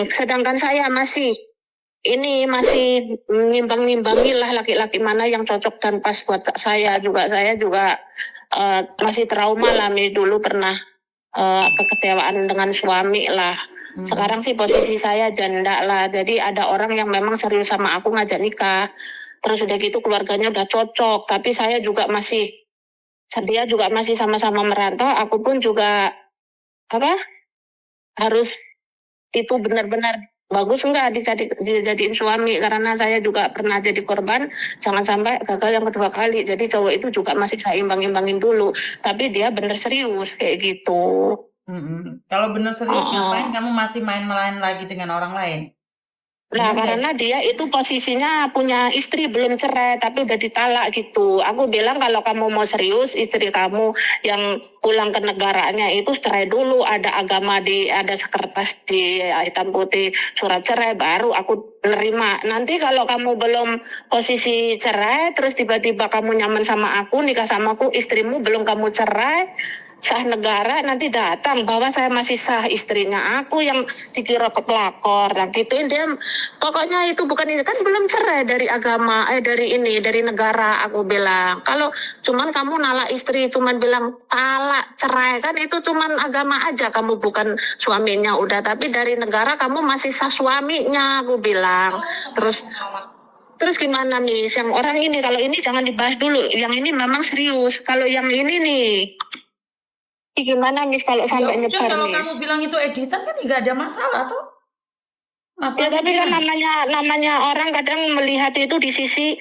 Sedangkan saya masih nimbang-nimbangi lah laki-laki mana yang cocok dan pas buat saya juga. Saya juga masih trauma lah, dulu pernah kekecewaan dengan suami lah. Sekarang sih posisi saya janda lah, jadi ada orang yang memang serius sama aku ngajak nikah. Terus udah gitu keluarganya udah cocok, tapi dia juga masih sama-sama merantau. Aku pun juga harus itu benar-benar bagus enggak dijadiin suami, karena saya juga pernah jadi korban, jangan sampai gagal yang kedua kali. Jadi cowok itu juga masih saya imbang-imbangin dulu, tapi dia bener serius kayak gitu. Kalau bener serius ngapain kamu masih main-main lagi dengan orang lain? Nah, karena dia itu posisinya punya istri, belum cerai tapi udah ditalak gitu. Aku bilang kalau kamu mau serius, istri kamu yang pulang ke negaranya itu cerai dulu, ada ada sekertas di hitam putih surat cerai, baru aku nerima. Nanti kalau kamu belum posisi cerai, terus tiba-tiba kamu nyaman sama aku, nikah sama aku, istrimu belum kamu cerai, sah negara, nanti datang bahwa saya masih sah, istrinya aku yang dikira pelakor. Nah gituin dia, pokoknya itu bukan itu, kan belum cerai dari agama, dari negara. Aku bilang kalau cuman kamu nalak istri, cuman bilang talak cerai, kan itu cuman agama aja, kamu bukan suaminya udah, tapi dari negara kamu masih sah suaminya, aku bilang. Terus gimana nih yang orang ini, kalau ini jangan dibahas dulu, yang ini memang serius. Kalau yang ini nih gimana Miss kalau sampai nyebar, kalau Miss? Kamu bilang itu editan kan nggak ada masalah tuh. Ya tapi kan namanya orang kadang melihat itu di sisi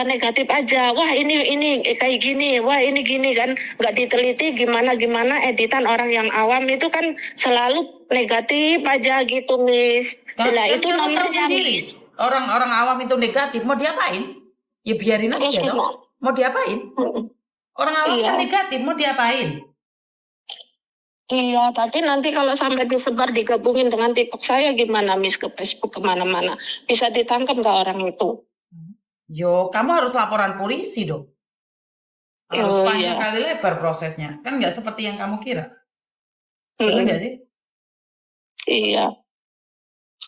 negatif aja. Wah ini kayak gini, wah ini gini, kan nggak diteliti gimana editan orang yang awam itu kan selalu negatif aja gitu, Miss. Nah, itu nomornya, Miss. Orang-orang awam itu negatif, mau diapain? Ya biarin aja dong. Mau diapain? Orang awam kan negatif, mau diapain? Iya, tapi nanti kalau sampai disebar digabungin dengan TikTok saya gimana, Miss, ke Facebook kemana-mana, bisa ditangkap nggak orang itu? Yo, kamu harus laporan polisi dong. Harus panjang kali lebar prosesnya, kan nggak seperti yang kamu kira. Benar nggak sih? Iya.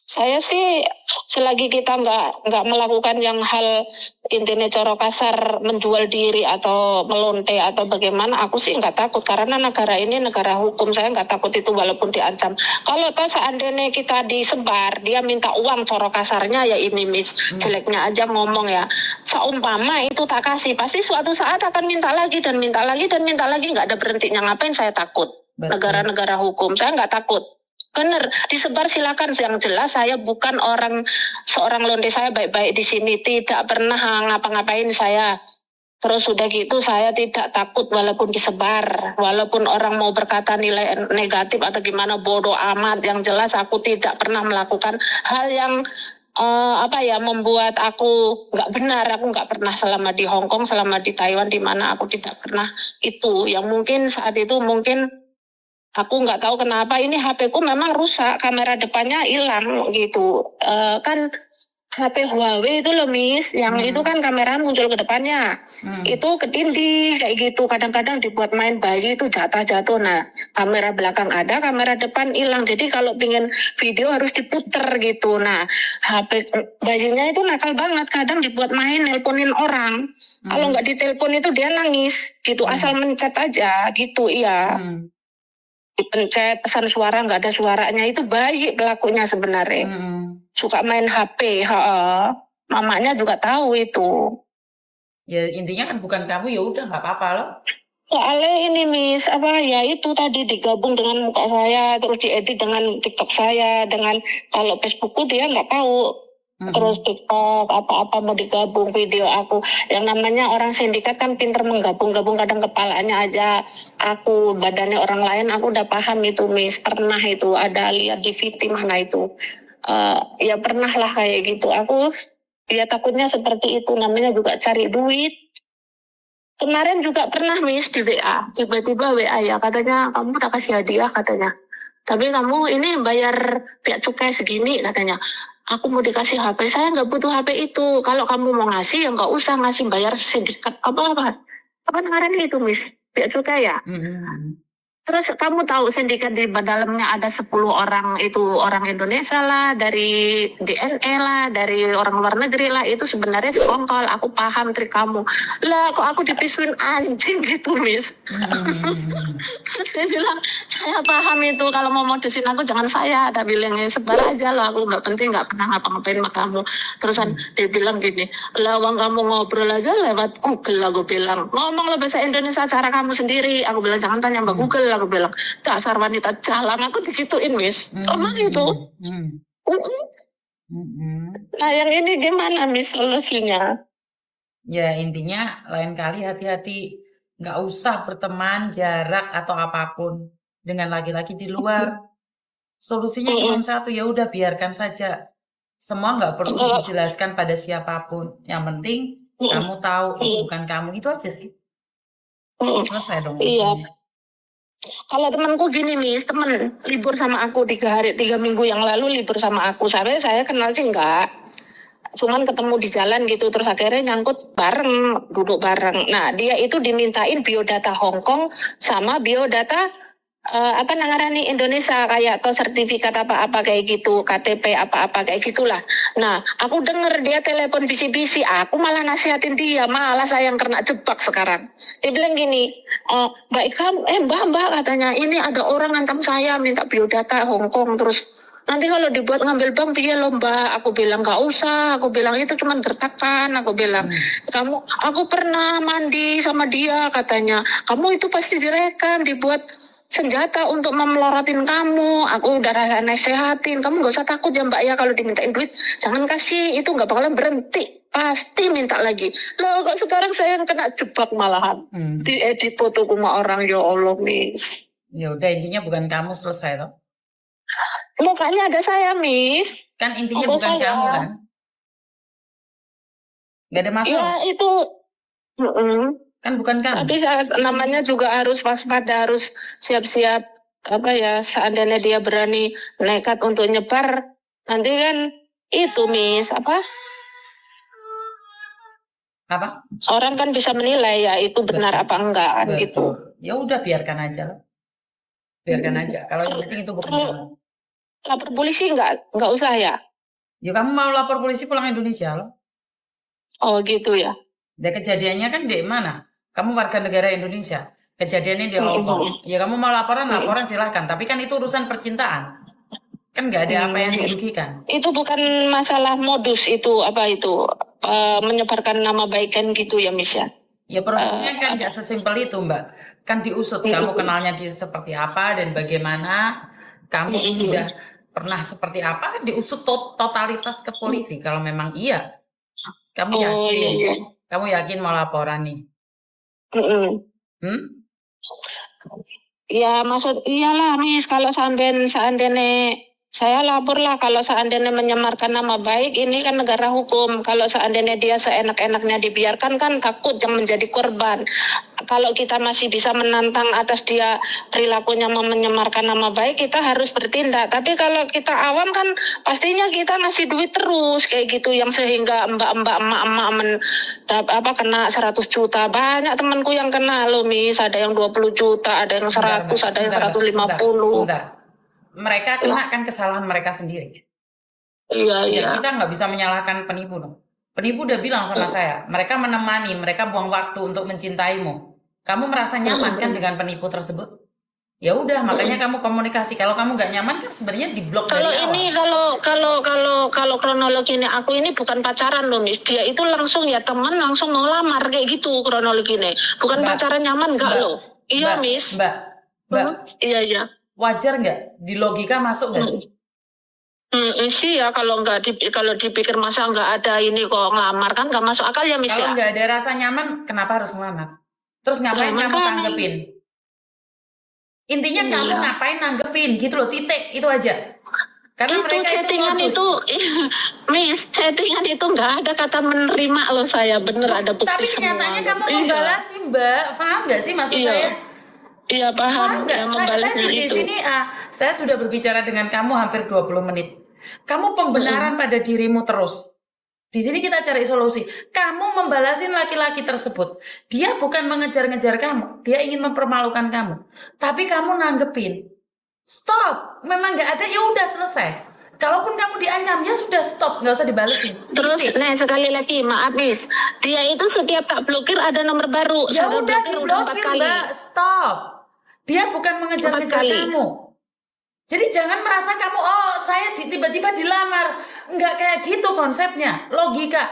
Saya sih selagi kita nggak melakukan yang hal intinya coro kasar, menjual diri atau melonte atau bagaimana, aku sih nggak takut, karena negara ini negara hukum. Saya nggak takut itu walaupun diancam. Kalau toh seandainya kita disebar, dia minta uang coro kasarnya, ya ini Miss, jeleknya aja ngomong ya, seumpama itu tak kasih, pasti suatu saat akan minta lagi dan minta lagi dan minta lagi, nggak ada berhentinya. Ngapain saya takut? Negara-negara hukum, saya nggak takut. Bener, disebar silakan. Yang jelas saya bukan seorang lonte, saya baik-baik di sini, tidak pernah ngapa-ngapain saya. Terus sudah gitu saya tidak takut walaupun disebar, walaupun orang mau berkata nilai negatif atau gimana, bodoh amat. Yang jelas aku tidak pernah melakukan hal yang membuat aku nggak benar. Aku nggak pernah selama di Hong Kong, selama di Taiwan, di mana aku tidak pernah itu. Yang mungkin saat itu aku nggak tahu kenapa ini HP ku memang rusak, kamera depannya hilang gitu. Kan HP Huawei itu loh Miss, yang itu kan kamera muncul ke depannya, itu ketindih kayak gitu. Kadang-kadang dibuat main bayi itu jatuh. Nah kamera belakang ada, kamera depan hilang. Jadi kalau pingin video harus diputer gitu. Nah HP bayinya itu nakal banget, kadang dibuat main nelponin orang. Kalau nggak ditelepon itu dia nangis gitu, asal mencet aja gitu, iya. Dipencet pesan suara nggak ada suaranya, itu bayi pelakunya sebenarnya. Suka main HP, mamanya juga tahu itu. Ya intinya kan bukan kamu, ya udah nggak apa-apa loh. Soalnya ini Miss, itu tadi digabung dengan muka saya, terus diedit dengan TikTok saya, dengan kalau Facebookku dia nggak tahu. Terus TikTok apa-apa mau digabung video aku. Yang namanya orang sindikat kan pinter menggabung-gabung, kadang kepalanya aja aku, badannya orang lain. Aku udah paham itu Miss, pernah itu ada lihat di VT mana itu. Ya pernah lah kayak gitu. Aku ya takutnya seperti itu, namanya juga cari duit. Kemarin juga pernah Miss di WA, tiba-tiba WA ya katanya kamu tak kasih hadiah katanya. Tapi kamu ini bayar pihak cukai segini katanya. Aku mau dikasih HP, saya nggak butuh HP itu. Kalau kamu mau ngasih ya nggak usah ngasih, bayar sindikat apa namanya itu Miss, pihak cukai ya. Terus kamu tahu sindikat di dalamnya ada 10 orang, itu orang Indonesia lah, dari DNE lah, dari orang luar negeri lah, itu sebenarnya sekongkol. Aku paham trik kamu. Lah kok aku dipisuin anjing gitu, Miss. Terus dia bilang, saya paham itu, kalau mau modusin aku jangan saya. Ada bilangnya sebar aja lah, aku nggak penting, nggak pernah ngapa-ngapain sama kamu. Terusan dia bilang gini, lah wang kamu ngobrol aja lewat Google, aku bilang. Ngomong lah bahasa Indonesia cara kamu sendiri. Aku bilang jangan tanya Mbak Google, aku bilang. Dasar wanita jalan, aku digituin, Miss. Emang itu. Nah yang ini gimana, Miss, solusinya? Ya intinya lain kali hati-hati, nggak usah berteman jarak atau apapun dengan laki-laki di luar. Solusinya cuma satu, ya udah biarkan saja. Semua nggak perlu dijelaskan pada siapapun. Yang penting kamu tahu itu bukan kamu, itu aja sih. Selesai dong. Iya. Kalau temanku gini, Miss, temen libur sama aku 3 minggu yang lalu libur sama aku. Sampai saya kenal sih enggak. Cuman ketemu di jalan gitu, terus akhirnya nyangkut bareng, duduk bareng. Nah, dia itu dimintain biodata Hong Kong sama biodata apa namanya nih Indonesia, kayak atau sertifikat apa-apa kayak gitu, KTP apa-apa kayak gitulah. Nah, aku denger dia telepon bisi-bisi, aku malah nasihatin dia, malah saya yang kena jebak sekarang. Dia bilang gini, oh, Mbak Ikam, Mbak katanya, ini ada orang ngancam saya minta biodata Hong Kong, terus nanti kalau dibuat ngambil bank piye lo Mbak. Aku bilang nggak usah, aku bilang itu cuma gertakan, aku bilang aku pernah mandi sama dia katanya, kamu itu pasti direkam dibuat senjata untuk memelorotin kamu. Aku udah rasa nasehatin, kamu nggak usah takut ya Mbak ya, kalau dimintain duit jangan kasih, itu nggak bakalan berhenti, pasti minta lagi. Loh kok sekarang saya yang kena jebak malahan diedit foto sama orang, ya Allah, Miss. Ya udah intinya bukan kamu, selesai toh. Mukanya ada saya, Miss. Kan intinya bukan saya. kamu kan? Gak ada masalah. Ya itu. Kan bukan kamu. Tapi namanya juga harus waspada, harus siap-siap apa ya, seandainya dia berani nekat untuk nyebar, nanti kan itu, Miss, apa? Orang kan bisa menilai ya itu benar apa enggak kan gitu. Ya udah biarkan aja lah. Biarkan aja. Kalau yang penting itu bukan kamu. Lapor polisi enggak usah ya? Ya kamu mau lapor polisi pulang Indonesia loh. Oh gitu ya. Dan kejadiannya kan di mana? Kamu warga negara Indonesia. Kejadiannya di Hong Kong. Ya kamu mau laporan silahkan. Tapi kan itu urusan percintaan. Kan nggak ada apa yang dirugikan. Itu bukan masalah modus itu, apa itu, menyebarkan nama baik kan gitu ya, Miss ya? Ya prosesnya kan nggak sesimpel itu Mbak. Kan diusut kamu kenalnya dia seperti apa dan bagaimana. Kamu sudah pernah seperti apa, kan diusut totalitas ke polisi. Kalau memang iya. Kamu yakin? Iya. Kamu yakin mau laporan nih? Ya maksud iyalah, Miss, kalau seandainya saya lapor lah, kalau seandainya menyemarkan nama baik, ini kan negara hukum. Kalau seandainya dia seenak-enaknya dibiarkan, kan takut yang menjadi korban. Kalau kita masih bisa menantang atas dia perilakunya menyemarkan nama baik, kita harus bertindak. Tapi kalau kita awam kan pastinya kita ngasih duit terus kayak gitu, yang sehingga mbak-mbak, emak-emak kena 100 juta. Banyak temanku yang kena loh, Miss, ada yang 20 juta, ada yang 100, ada yang 150. Mereka kena kan kesalahan mereka sendiri. Iya. Kita nggak bisa menyalahkan penipu dong. Penipu udah bilang sama saya, mereka menemani, mereka buang waktu untuk mencintaimu. Kamu merasa nyaman kan dengan penipu tersebut? Ya udah, makanya kamu komunikasi. Kalau kamu nggak nyaman kan sebenarnya diblok dari awal. Ini kalau kronologi ini, aku ini bukan pacaran loh, Miss. Dia itu langsung ya teman, langsung mau lamar kayak gitu kronologi ini. Bukan pacaran nyaman enggak loh. Iya, Miss. Mbak. Iya. Wajar nggak? Di logika masuk nggak sih? Sih ya, kalau dipikir masa nggak ada ini kok ngelamar, kan nggak masuk akal ya, Miss. Kalau nggak ada rasa nyaman, kenapa harus ngelamar? Terus ngapain kamu tanggepin? Intinya kamu ngapain nanggepin gitu loh, titik, itu aja. Karena itu chattingan itu, Miss, chattingan itu nggak ada kata menerima loh saya, bener ada bukti. Tapi nyatanya kamu membalasin, Mbak, paham nggak sih maksud saya? Iya paham. Saya di sini saya sudah berbicara dengan kamu hampir 20 menit. Kamu pembenaran pada dirimu terus. Di sini kita cari solusi. Kamu membalasin laki-laki tersebut. Dia bukan mengejar-ngejar kamu. Dia ingin mempermalukan kamu. Tapi kamu nanggepin. Stop. Memang nggak ada, ya udah selesai. Kalaupun kamu diancam, ya sudah stop. Nggak usah dibalesin. Terus, sekali lagi, maaf Miss. Dia itu setiap tak blokir ada nomor baru. Ya Saya udah blokir diblokir, 4 kali. Mbak. Stop. Dia bukan 4 mengejar-ngejar kali. kamu. Jadi jangan merasa kamu, oh saya tiba-tiba dilamar. Enggak kayak gitu konsepnya. Logika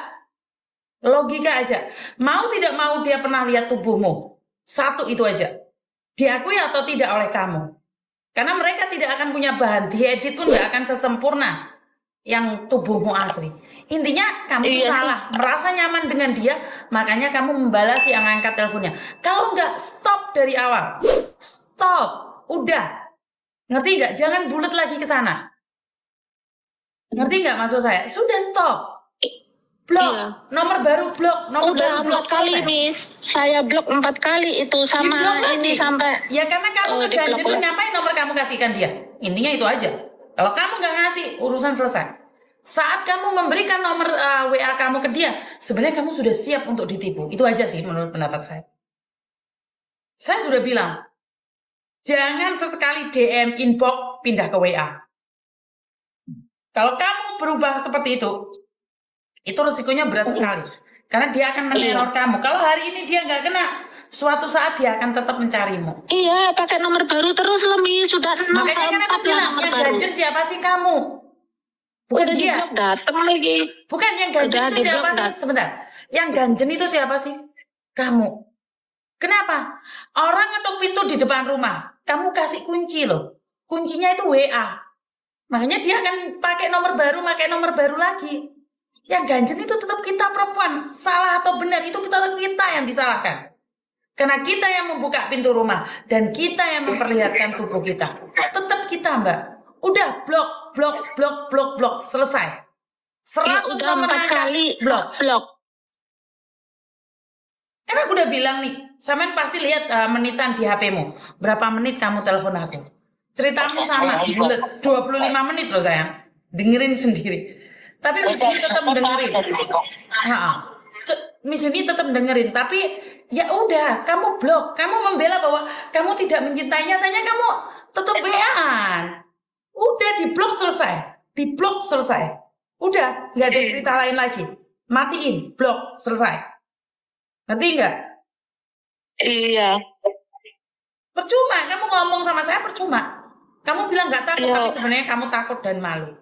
aja. Mau tidak mau dia pernah lihat tubuhmu. Satu itu aja. Diakui atau tidak oleh kamu. Karena mereka tidak akan punya bahan. Diedit pun nggak akan sesempurna yang tubuhmu asli. Intinya kamu tuh salah. Merasa nyaman dengan dia, makanya kamu membalasi yang angkat teleponnya. Kalau enggak, stop dari awal. Stop. Udah. Ngerti nggak? Jangan bulat lagi ke sana. Ngerti nggak maksud saya? Sudah stop. Blok. Iya. Nomor baru blok. Nomor Udah baru blok 4 kali selesai. Miss. Saya blok 4 kali itu sama Di-blok ini lagi. sampai. Ya karena kamu ngeganjel, di-blok. ngapain nomor kamu kasihkan dia? Intinya itu aja. Kalau kamu nggak ngasih, urusan selesai. Saat kamu memberikan nomor WA kamu ke dia, sebenarnya kamu sudah siap untuk ditipu. Itu aja sih menurut pendapat saya. Saya sudah bilang, jangan sesekali DM inbox pindah ke WA. Kalau kamu berubah seperti itu resikonya berat sekali. Karena dia akan meneror kamu. Kalau hari ini dia nggak kena, suatu saat dia akan tetap mencarimu. Iya, pakai nomor baru terus Lemi. Sudah 6 Makanya kan aku 4 bilang, nomor yang baru. ganjen siapa sih kamu? Bukan Udah dia. di-blok datang lagi. Bukan yang ganjen Udah itu siapa di-blok sih? Sebentar. Yang ganjen itu siapa sih? Kamu. Kenapa? Orang ngetuk pintu di depan rumah. Kamu kasih kunci loh. Kuncinya itu WA. Makanya dia akan pakai nomor baru lagi. Yang ganjen itu tetap kita perempuan. Salah atau benar itu tetap kita yang disalahkan. Karena kita yang membuka pintu rumah. Dan kita yang memperlihatkan tubuh kita. Tetap kita Mbak. Udah blok. Selesai. 100 udah nomor 4 angkat, kali blok. Karena aku udah bilang nih, Samen pasti lihat menitan di HP-mu. Berapa menit kamu telepon aku? Ceritamu sama, bulat 25 menit loh sayang. Dengerin sendiri. Tapi Miss Uni tetap dengerin. Miss Uni tetap dengerin. Tapi ya udah, kamu blok. Kamu membela bahwa kamu tidak mencintainya. Tanya kamu tetap WA-an. Udah diblok selesai. Udah, nggak ada cerita lain lagi. Matiin, blok, selesai. Ngerti nggak? Iya. Percuma, kamu ngomong sama saya percuma. Kamu bilang nggak takut, Iya. tapi sebenarnya kamu takut dan malu.